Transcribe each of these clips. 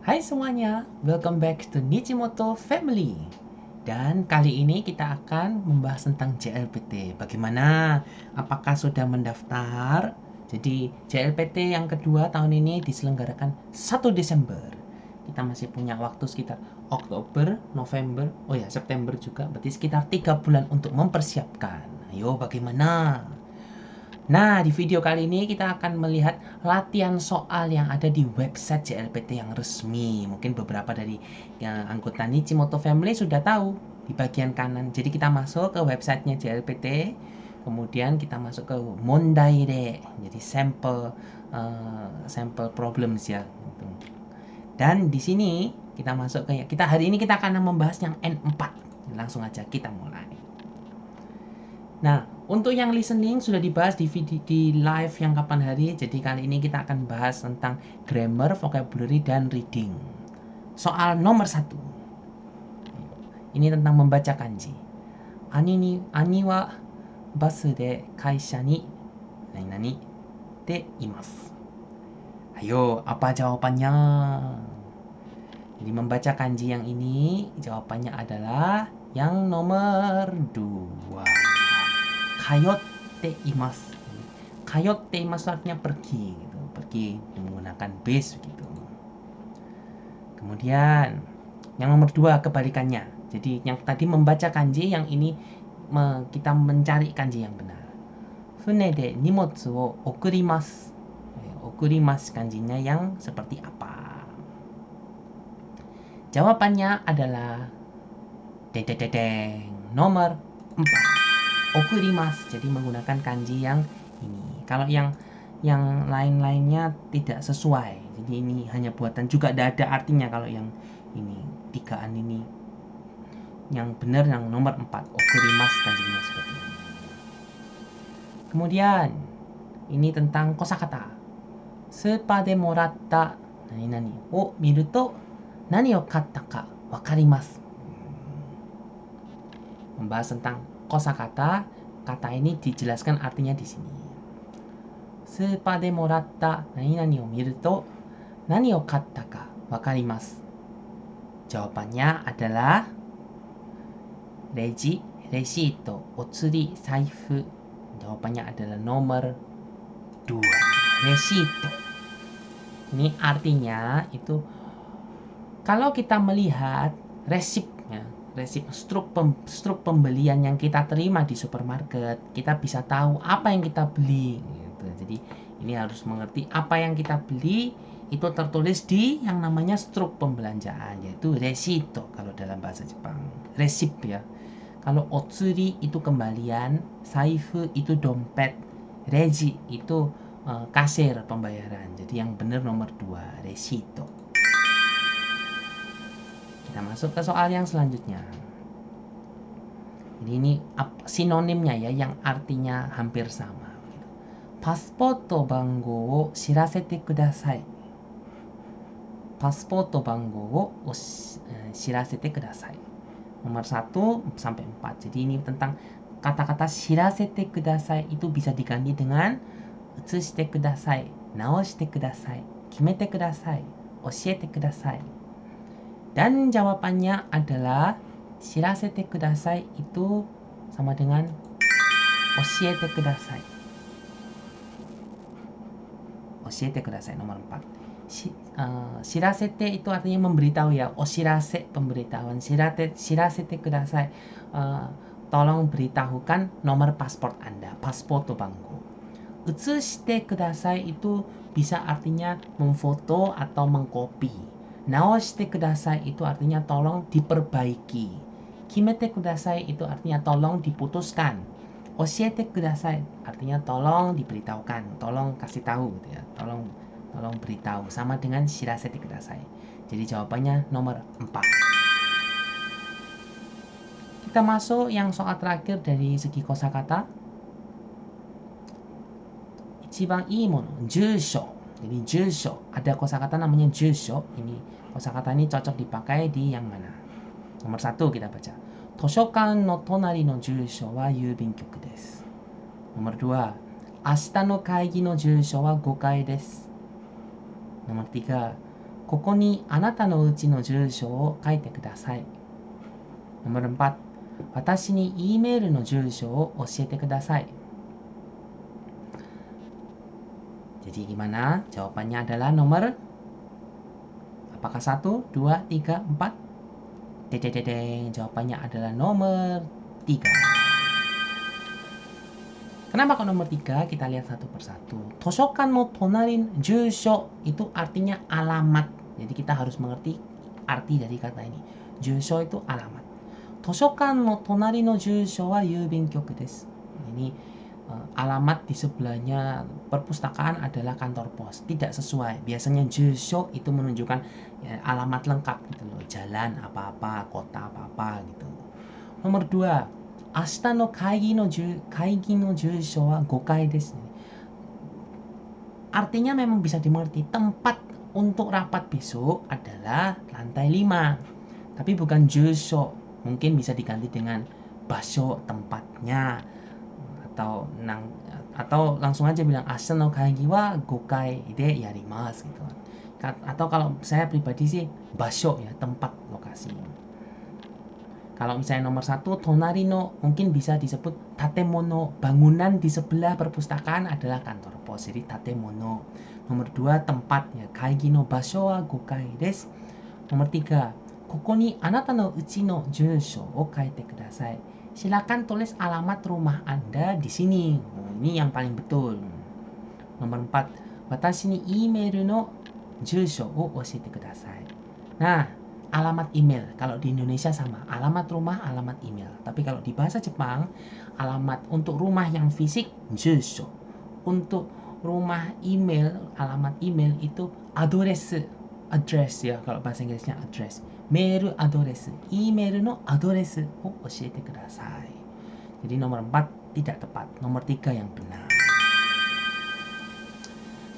Hai semuanya, welcome back to Nichimoto Family. Dan kali ini kita akan membahas tentang JLPT. Bagaimana? Apakah sudah mendaftar? Jadi JLPT yang kedua tahun ini diselenggarakan 1 Desember. Kita masih punya waktu sekitar Oktober, November, September juga. Berarti sekitar 3 bulan untuk mempersiapkan. Ayo bagaimana? Nah, di video kali ini kita akan melihat latihan soal yang ada di website JLPT yang resmi. Mungkin beberapa dari anggota Nichimoto Family sudah tahu di bagian kanan. Jadi kita masuk ke websitenya JLPT, kemudian kita masuk ke Mondaire, jadi sampel problems ya. Dan di sini kita masuk ke hari ini kita akan membahas yang N4. Langsung aja kita mulai. Nah, untuk yang listening sudah dibahas di live yang kapan hari. Jadi kali ini kita akan bahas tentang grammar, vocabulary, dan reading. Soal nomor 1. Ini tentang membaca kanji. Ani wa basu de kaisha ni nani te imasu. Ayo, apa jawabannya? Jadi membaca kanji yang ini jawabannya adalah yang nomor 2. Kayotte imasu. Kayotte imasu artinya pergi gitu. Pergi menggunakan base gitu. Kemudian yang nomor 2 kebalikannya. Jadi yang tadi membaca kanji, yang ini kita mencari kanji yang benar. Fune de nimotsu wo okurimasu. Okurimasu kanjinya yang seperti apa? Jawabannya adalah nomor 4. Okurimasu, jadi menggunakan kanji yang ini. Kalau yang lain-lainnya tidak sesuai, jadi ini hanya buatan, juga tidak ada artinya. Kalau yang ini tigaan ini, yang benar yang nomor 4, okurimasu kanjinya seperti ini. Kemudian ini tentang kosakata. Supa de moratta nani o miru to nani o katta ka wakarimasu. Membahas tentang kosakata, kata ini dijelaskan artinya di sini. Supa de moratta nani o miru to nani o katta ka wakarimasu. Jawabannya adalah resito, otsuri, saifu. Jawabannya adalah nomor 2. Resito. Ini artinya itu kalau kita melihat resip struk pembelian yang kita terima di supermarket, kita bisa tahu apa yang kita beli gitu. Jadi ini harus mengerti apa yang kita beli itu tertulis di yang namanya struk pembelanjaan, yaitu resito kalau dalam bahasa Jepang. Resip ya. Kalau otsuri itu kembalian, saifu itu dompet, reji itu kasir pembayaran. Jadi yang benar nomor 2, resito. Kita masuk ke soal yang selanjutnya. Jadi ini sinonimnya ya, yang artinya hampir sama. Pasporto banggo wo shirasete kudasai. Pasporto banggo wo shirasete kudasai. Nomor 1 sampai 4. Jadi ini tentang kata-kata shirasete kudasai itu bisa diganti dengan utsushite kudasai, naoshite kudasai, kimete kudasai, oshiete kudasai. Dan jawabannya adalah shirasete kudasai itu sama dengan oshiete kudasai. Oshiete kudasai nomor 4. Shirasete itu artinya memberitahu ya. Oshirase pemberitahuan. Shirasete kudasai, tolong beritahukan nomor paspor Anda, pasporto banggo. Utsushite kudasai itu bisa artinya memfoto atau mengcopy. Naoshite kudasai itu artinya tolong diperbaiki. Kimete kudasai itu artinya tolong diputuskan. Oshiete kudasai artinya tolong diberitahukan, tolong kasih tahu gitu ya. Tolong beritahu, sama dengan shirasete kudasai. Jadi jawabannya nomor 4. Kita masuk yang soal terakhir dari segi kosakata. Ichiban ii mono, jusho. Jadi jusho, ada kosakata namanya jusho. Ini kosakata ini cocok dipakai di yang mana? Nomor 1 kita baca. Toshokan no tonari no jusho wa yubinkyuku desu. Nomor 2. Ashita no kaigi no jusho wa 5階 desu. Nomor 3. ここにあなたのうちの住所を書いてください. Nomor 4, 私に E メールの住所を教えてください. Jadi gimana? Jawabannya adalah nomor apakah 1, 2, 3, 4? Dedeng. Jawabannya adalah nomor 3. Kenapa kok nomor 3? Kita lihat satu persatu. Toshokan no tonarin jusho itu artinya alamat. Jadi kita harus mengerti arti dari kata ini. Jusho itu alamat. Toshokan no tonari no jusho wa yubingkyoku desu. Ini alamat di sebelahnya perpustakaan adalah kantor pos. Tidak sesuai. Biasanya jusho itu menunjukkan ya, alamat lengkap gitu loh. Jalan apa-apa, kota apa-apa gitu. Nomor 2. 明日の会議の住所は5階ですね. Artinya memang bisa dimengerti. Tempat untuk rapat besok adalah lantai 5. Tapi bukan jusho. Mungkin bisa diganti dengan basho, tempatnya. Atau langsung aja bilang ashita no kaigi wa 5階でやりますgitu. Atau kalau saya pribadi sih basho ya, tempat, lokasi. Kalau misalnya nomor 1, tonari no, mungkin bisa disebut tatemono. Bangunan di sebelah perpustakaan adalah kantor pos. Jadi tatemono. Nomor 2, tempat. Ya, kaigi no basho wa 5階desu. Nomor 3, koko ni anata no uchi no jusho o kaite kudasai. Silakan tulis alamat rumah Anda di sini. Ini yang paling betul. Nomor 4, watashi ni email no jusho o oshite kudasai. Nah, alamat email. Kalau di Indonesia sama, alamat rumah, alamat email. Tapi kalau di bahasa Jepang, alamat untuk rumah yang fisik, jusho. Untuk rumah email, alamat email itu address ya. Kalau bahasa Inggrisnya address. Mail address. Email no address o oshiete kudasai. Jadi nomor 4 tidak tepat. Nomor 3 yang benar.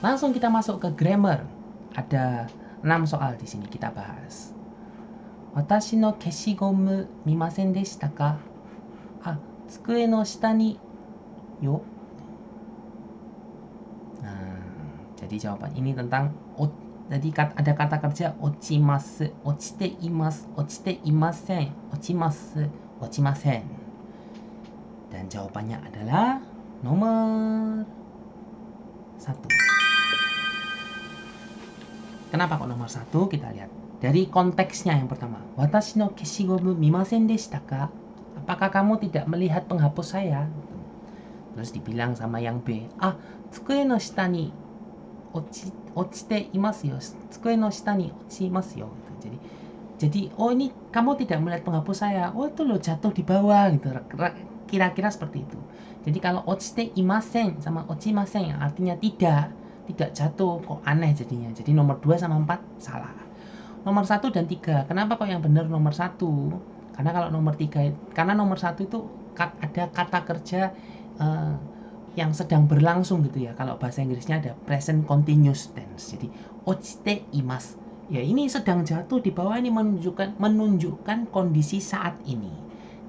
Langsung kita masuk ke grammar. Ada 6 soal di sini kita bahas. 私の消しゴム見ませんでしたか? 机の下によ. Jadi jawaban ini tentang jadi ada kata kerja ochimasu, ochite imasen, ochimasu, ochimasen. Dan jawabannya adalah nomor 1. Kenapa kok nomor 1? Kita lihat. Dari konteksnya yang pertama, watashi no keshigomu mimasen deshita ka? Apakah kamu tidak melihat penghapus saya? Terus dibilang sama yang B, tsukue no shita ni ochite imasu yo. Tsukue no shita ni ochimasu yo. Jadi, oh ini kamu tidak melihat penghapus saya. Oh itu loh jatuh di bawah gitu. Kira-kira seperti itu. Jadi kalau ochite imasen sama ochimasen yang artinya tidak jatuh, kok aneh jadinya. Jadi nomor 2 sama 4 salah. Nomor 1 dan 3. Kenapa kok yang benar nomor 1? Karena kalau nomor 3, karena nomor 1 itu ada kata kerja yang sedang berlangsung gitu ya. Kalau bahasa Inggrisnya ada present continuous tense. Jadi ochite imasu. Ya ini sedang jatuh di bawah, ini menunjukkan kondisi saat ini.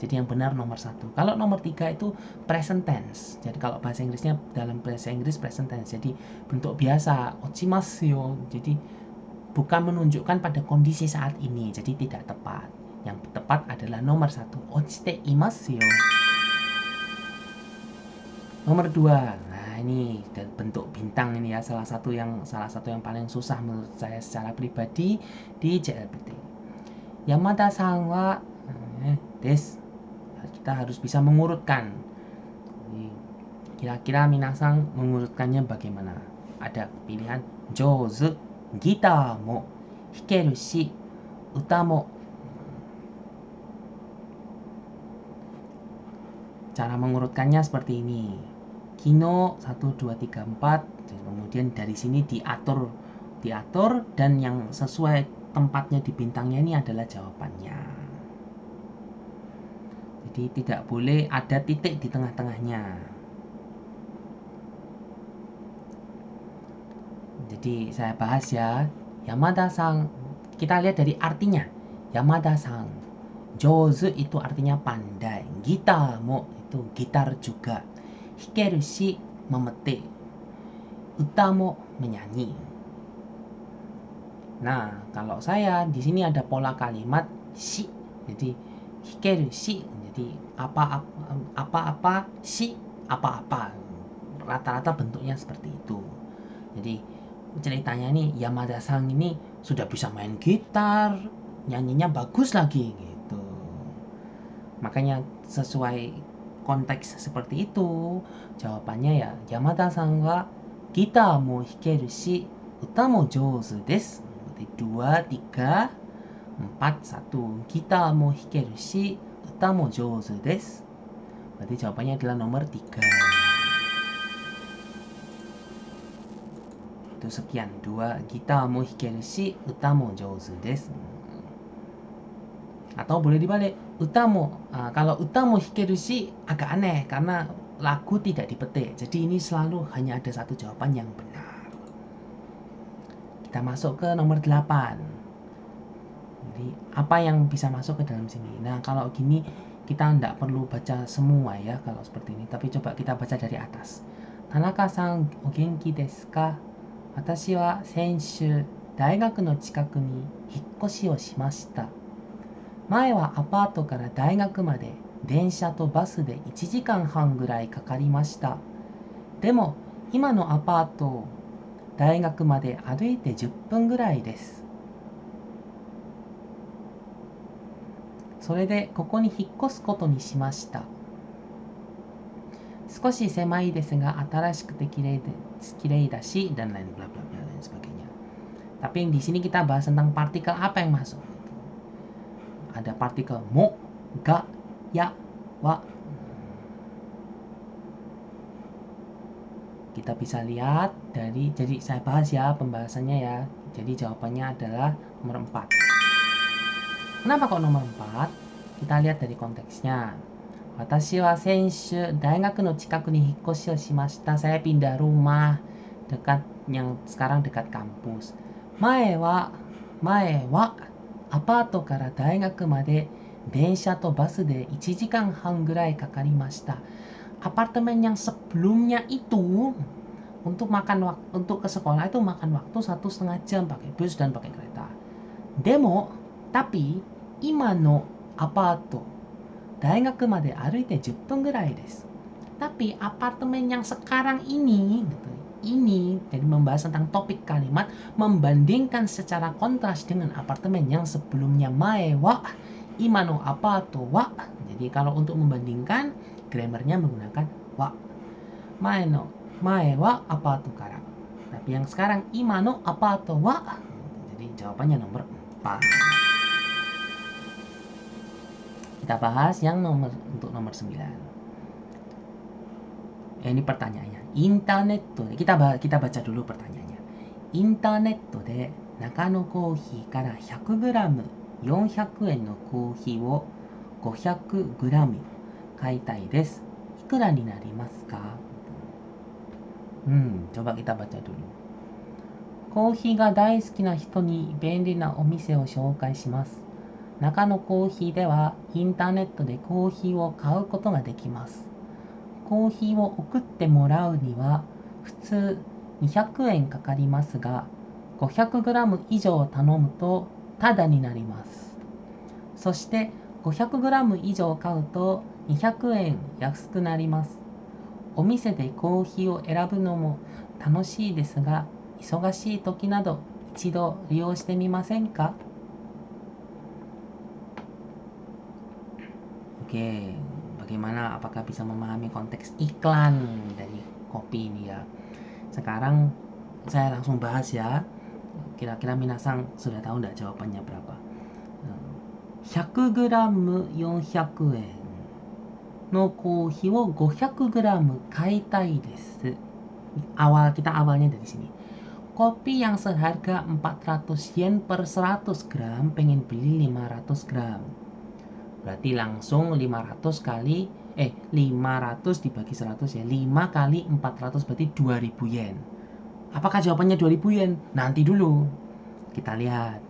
Jadi yang benar nomor 1. Kalau nomor 3 itu present tense. Jadi kalau bahasa Inggrisnya dalam bahasa Inggris present tense. Jadi bentuk biasa ochimasu yo. Jadi bukan menunjukkan pada kondisi saat ini, jadi tidak tepat. Yang tepat adalah nomor 1, ochite imasu yo. Nomor 2, nah ini bentuk bintang ini ya, salah satu yang paling susah menurut saya secara pribadi di JLPT. Yamada-san wa desu. Kita harus bisa mengurutkan. Kira-kira minasan mengurutkannya bagaimana? Ada pilihan jouzu, gitar mo, hikeru shi, uta mo. Cara mengurutkannya seperti ini. Kino 1, 2, 3, 4. Kemudian dari sini diatur dan yang sesuai tempatnya di bintangnya ini adalah jawabannya. Jadi tidak boleh ada titik di tengah-tengahnya. Jadi saya bahas ya. Yamada-san, kita lihat dari artinya. Yamada-san, jouzu itu artinya pandai. Gitar mo itu gitar juga. Hikeru shi memetik. Uta mo menyanyi. Nah, kalau saya di sini ada pola kalimat shi. Jadi hikeru shi. Jadi apa-apa shi apa-apa. Rata-rata bentuknya seperti itu. Jadi ceritanya nih Yamada-san ini sudah bisa main gitar, nyanyinya bagus lagi gitu. Makanya sesuai konteks seperti itu, jawabannya ya Yamada-san wa gitar mo hikeru shi, uta mo jouzu desu. Berarti 2, 3, 4, 1. Gitar mo hikeru shi, uta mo jouzu desu. Berarti jawabannya adalah nomor 3. Itu sekian. 2, gitar mo hikeru shi, uta mo jouzu desu. Atau boleh dibalik, utamo. Kalau utamo hikeru shi agak aneh karena lagu tidak dipetik. Jadi ini selalu hanya ada satu jawaban yang benar. Kita masuk ke nomor 8. Jadi apa yang bisa masuk ke dalam sini? Nah, kalau gini kita tidak perlu baca semua ya kalau seperti ini. Tapi coba kita baca dari atas. Tanaka-san o genki desu ka? Watashi wa senshu daigaku no chikaku ni hikkoshi o shimashita. 前はアパートから大学まで電車とバスで1時間半ぐらいかかりました。でも今のアパートを大学まで歩いて10分ぐらいです。それでここに引っ越すことにしました。少し狭いですが新しくて綺麗だしdan lain bla bla bla dan sebagainya. Tapi di sini kita bahas tentang partikel apa yang masuk. Ada partikel mo, ga, ya, wa. Kita bisa lihat dari, jadi saya bahas ya pembahasannya ya. Jadi jawabannya adalah nomor 4. Kenapa kok nomor 4? Kita lihat dari konteksnya. Watashi wa senshu daigaku no chikaku ni hikkoshi o shimashita. Saya pindah rumah dekat yang sekarang dekat kampus. Mae wa アパートから大学まで電車とバスで1時間半ぐらいかかりました。Apartemen yang sebelumnya itu untuk ke sekolah itu makan waktu 1,5 jam pakai bus dan pakai kereta. Demo, tapi 今のアパート大学まで歩いて10分ぐらいです。Tapi apartemen yang sekarang ini jadi membahas tentang topik kalimat membandingkan secara kontras dengan apartemen yang sebelumnya mae wa ima no apato wa. Jadi kalau untuk membandingkan grammarnya menggunakan wa. Mae wa apato kara. Tapi yang sekarang ima no apato wa. Jadi jawabannya nomor 4. Kita bahas yang untuk nomor 9. Ini pertanyaannya. Internet kita baca dulu pertanyaannya. Internet で中野コーヒーから 100g400 円のコーヒーを500g 買いたいです。いくらになりますか? Coba kita baca dulu. コーヒーが大好きな人に便利なお店を紹介します。中野コーヒーではインターネットでコーヒーを買うことができます。コーヒーを送ってもらうには普通200円かかりますが 500g 以上頼むとタダになります。そして 500g 以上買うと200円安くなります。お店でコーヒーを選ぶのも楽しいですが忙しい時など一度利用してみませんか? Oke, bagaimana? Apakah bisa memahami konteks iklan dari kopi ini ya? Sekarang saya langsung bahas ya. Kira-kira minasan sudah tahu enggak jawabannya berapa? 100g 400円のコーヒーを 500g 買いたいです。Awalnya dari sini. Kopi yang seharga 400 yen per 100 gram pengen beli 500 gram. Berarti langsung 500 dibagi 100 ya. 5 kali 400 berarti 2000 yen. Apakah jawabannya 2000 yen? Nanti dulu. Kita lihat.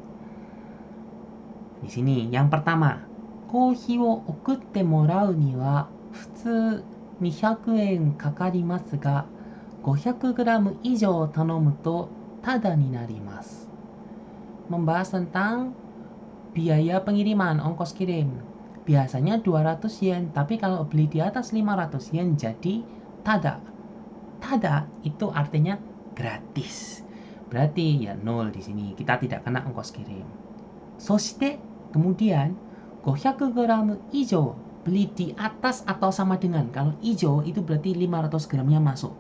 Di sini yang pertama. コーヒーを送ってもらうには普通200円かかりますが 500g 以上頼むとタダになります。membahas tentang biaya pengiriman, ongkos kirim. Biasanya 200 yen, tapi kalau beli di atas 500 yen jadi tada. Tada itu artinya gratis. Berarti ya 0 di sini. Kita tidak kena ongkos kirim. Soshite, kemudian 500 gram ijo, beli di atas atau sama dengan. Kalau ijo itu berarti 500 gramnya masuk.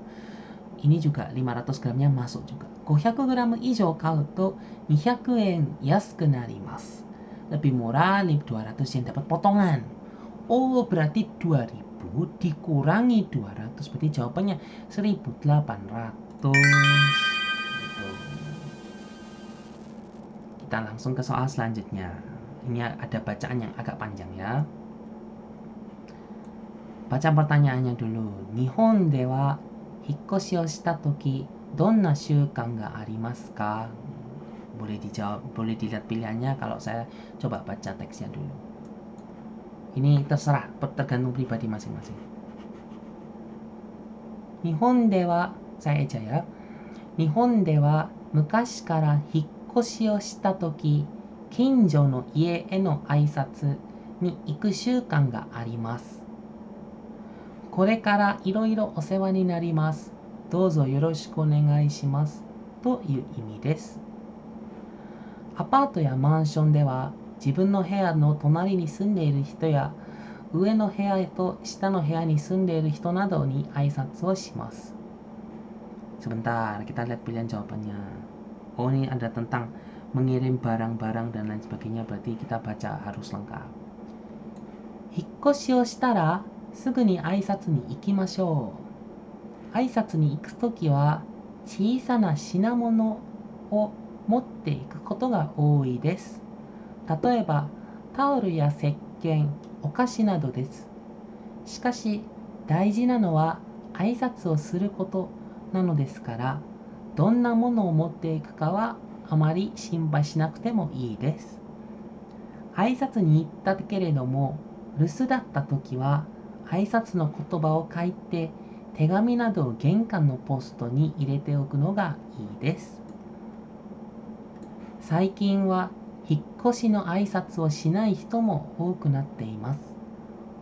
Ini juga 500 gramnya masuk juga. 500 gram ijo kau to 200 yen yasuku narimasu. Lebih murah, 200 yen dapat potongan. Oh, berarti 2000 dikurangi 200. Berarti jawabannya 1800. Gitu. Kita langsung ke soal selanjutnya. Ini ada bacaan yang agak panjang ya. Baca pertanyaannya dulu. Nihon de wa hikkoshi o shita toki donna syukan ga arimasu ka? Boleh dijawab, boleh dilihat pilihannya kalau saya coba baca teksnya dulu. Ini terserah, tergantung pribadi masing-masing. Nihon de wa, saya eja ya. Nihon de wa mukashi kara hikkoshi o shita toki kinjo no ie e no aisatsu ni iku syukan ga arimasu. これからいろいろお世話になります。どうぞよろしくお願いします。という意味です。アパートやマンションでは自分の部屋の隣に住んでいる人や上の部屋と下の部屋に住んでいる人などに挨拶をします。Sebentar, kita lihat pilihan jawabannya. Oh, ini ada tentang mengirim barang-barang dan lain sebagainya, berarti kita baca harus lengkap. 引っ越しをしたらすぐに挨拶に行きましょう。挨拶に行くときは小さな品物を持っていくことが多いです。例えばタオルや石鹸、お菓子などです。しかし大事なのは挨拶をすることなのですから、どんなものを持っていくかはあまり心配しなくてもいいです。挨拶に行ったけれども留守だったときは挨拶の言葉を書いて手紙などを玄関のポストに入れておくのがいいです。最近は引っ越しの挨拶をしない人も多くなっています。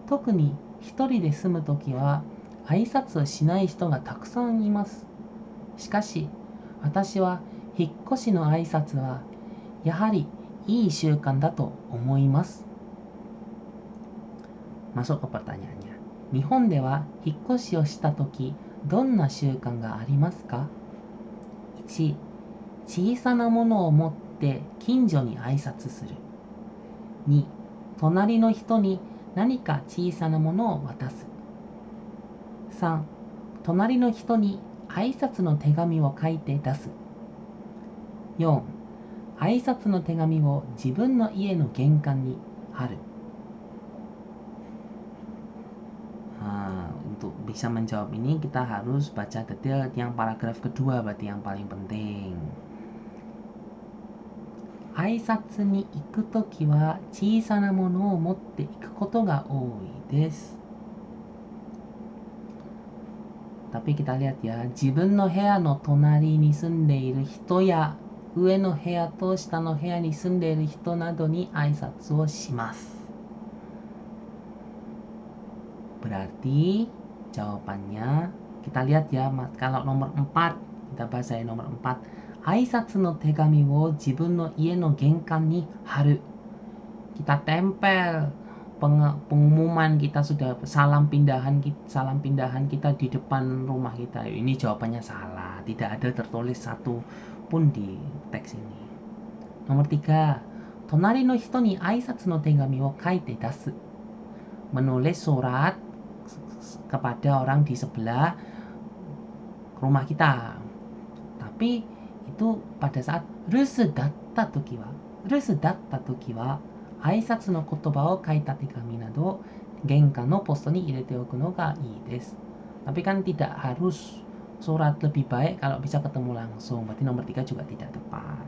特に一人で住むときは挨拶をしない人がたくさんいます。しかし私は引っ越しの挨拶はやはりいい習慣だと思います。Masuk ke pertanyaannya. 日本では引っ越しをしたときどんな習慣がありますか？ 1. 小さなものを持って近所に挨拶する。 2. 隣の人に何か小さなものを渡す。 3. 隣の人に挨拶の手紙を書いて出す。 4. 挨拶の手紙を自分の家の玄関に貼る。Untuk bisa menjawab ini kita harus baca detail yang paragraf kedua, berarti yang paling penting. 挨拶に行くときは小さなものを持っていくことが多いです。Tapi kita lihat ya, 自分の部屋の隣に住んでいる人や上の部屋と下の部屋に住んでいる人などに挨拶をします。Berarti jawabannya kita lihat ya, kalau nomor 4 kita bahas ya nomor 4. 挨拶の手紙を自分の家の玄関に貼る。Kita tempel pengumuman kita sudah salam pindahan kita di depan rumah kita. Ini jawabannya salah, tidak ada tertulis satu pun di teks ini. Nomor 3. 隣の人に挨拶の手紙を書いて出す。Menulis surat kepada orang di sebelah rumah kita. Tapi itu pada saat rusu datta toki wa 挨拶の言葉を書いた手紙などを玄関のポストに入れておくのがいいです。Tapi kan tidak harus surat, lebih baik kalau bisa ketemu langsung. Berarti nomor 3 juga tidak tepat.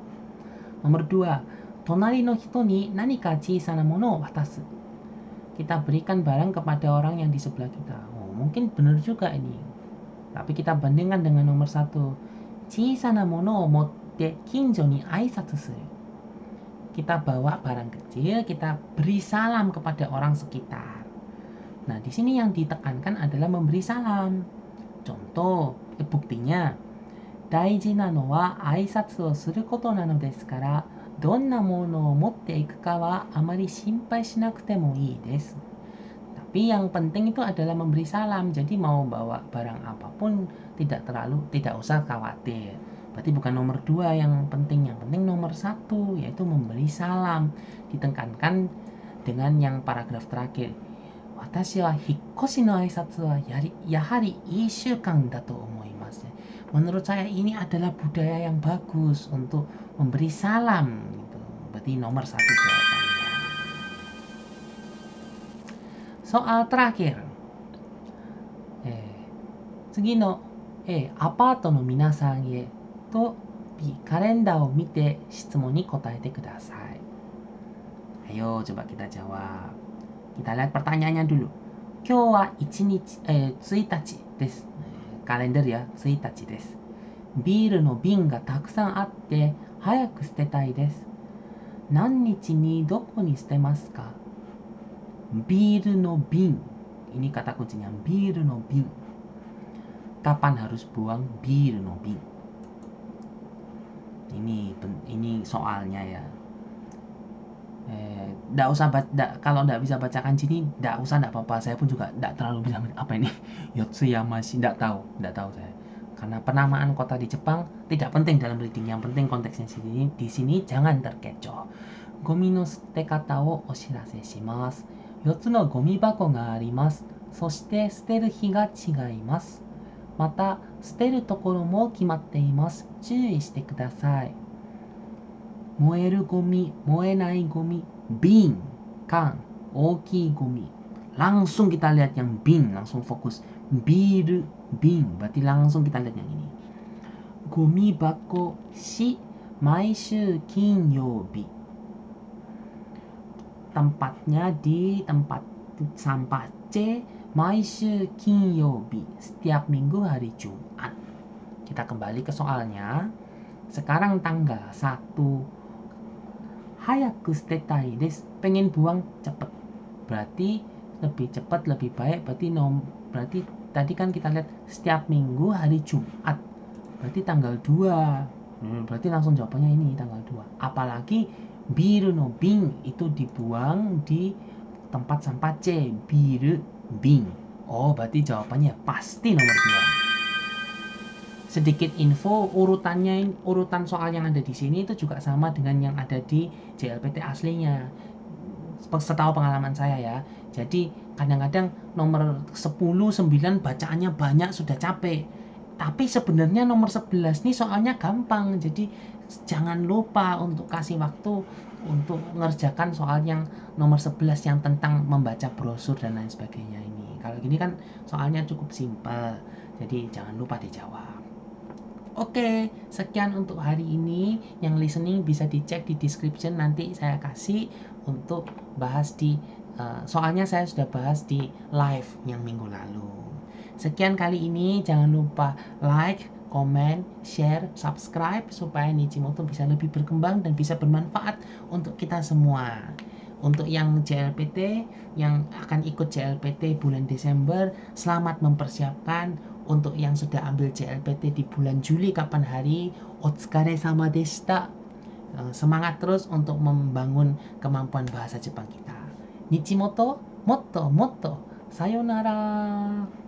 Nomor 2. 隣の人に何か小さなものを渡す。Kita berikan barang kepada orang yang di sebelah kita. Oh, mungkin benar juga ini. Tapi kita bandingkan dengan nomor 1. 小さなものを持って近所に挨拶する。kita bawa barang kecil, kita beri salam kepada orang sekitar. Nah, di sini yang ditekankan adalah memberi salam. Contoh, buktinya, 大事なのは挨拶をすることなのですから、どんなものを持っていくかはあまり心配しなくてもいいです。Tapi yang penting itu adalah memberi salam. Jadi mau bawa barang apapun tidak usah khawatir. Berarti bukan nomor 2 yang penting nomor 1 yaitu memberi salam. Ditekankan dengan yang paragraf terakhir. Watashi wa hikkoshi no aisatsu wa yahari ii shukan da to omoimasu. Menurut saya ini adalah budaya yang bagus untuk memberi salam gitu. Berarti nomor 1 jawabannya. Soal terakhir. 次の A、アパートの皆さんへと B、カレンダーを見て質問に答えてください。Ayo coba kita jawab. Kita lihat pertanyaannya dulu. 今日は1日、1日です。カレンダーや1日です。ビールの瓶がたくさんあって早く捨てたいです。何日にどこに捨てますか？ Bir no bin. Ini kata kuncinya, bir no bin. Kapan harus buang bir no bin? Ini soalnya ya. Kalau nggak bisa baca kanji ini, nggak apa-apa. Saya pun juga nggak terlalu bisa apa ini. Yotsuyamashi, nggak tahu saya. Karena penamaan kota di Jepang tidak penting dalam reading. Yang penting konteksnya di sini jangan terkecoh. Gomi no sutekata wo oshirase shimasu. 4つのゴミ箱があります。そして捨てる日が違います。また捨てるところも決まっています。注意してください。燃えるゴミ、燃えないゴミ、bin, kan, 大きいゴミ。Langsung kita lihat yang bin, langsung fokus. Bir, bin, berarti langsung kita lihat yang ini. ゴミ箱、し、毎週金曜日。Tempatnya di tempat sampah C, Maishu Kinyobi, setiap minggu hari Jumat. Kita kembali ke soalnya. Sekarang tanggal 1. Hayaku sutetai desu. Pengen buang cepet. Berarti lebih cepat, lebih baik. Berarti tadi kan kita lihat setiap minggu hari Jumat. Berarti tanggal 2. Berarti langsung jawabannya ini tanggal 2. Apalagi biru no bin itu dibuang di tempat sampah C, biru bin. Oh, berarti jawabannya pasti nomor 2. Sedikit info, urutan soal yang ada di sini itu juga sama dengan yang ada di JLPT aslinya. Setahu pengalaman saya ya. Jadi kadang-kadang nomor 10, 9 bacaannya banyak sudah capek. Tapi sebenarnya nomor 11 nih soalnya gampang. Jadi jangan lupa untuk kasih waktu untuk mengerjakan soal yang nomor 11 yang tentang membaca brosur dan lain sebagainya ini. Kalau gini kan soalnya cukup simpel. Jadi jangan lupa dijawab. Oke, sekian untuk hari ini. Yang listening bisa dicek di description, nanti saya kasih untuk bahas di soalnya saya sudah bahas di live yang minggu lalu. Sekian kali ini, jangan lupa like, komen, share, subscribe supaya Nichimoto bisa lebih berkembang dan bisa bermanfaat untuk kita semua. Untuk yang JLPT, yang akan ikut JLPT bulan Desember, selamat mempersiapkan. Untuk yang sudah ambil JLPT di bulan Juli kapan hari, otsukaresama deshita. Semangat terus untuk membangun kemampuan bahasa Jepang kita. Nichimoto, motto motto. Sayonara.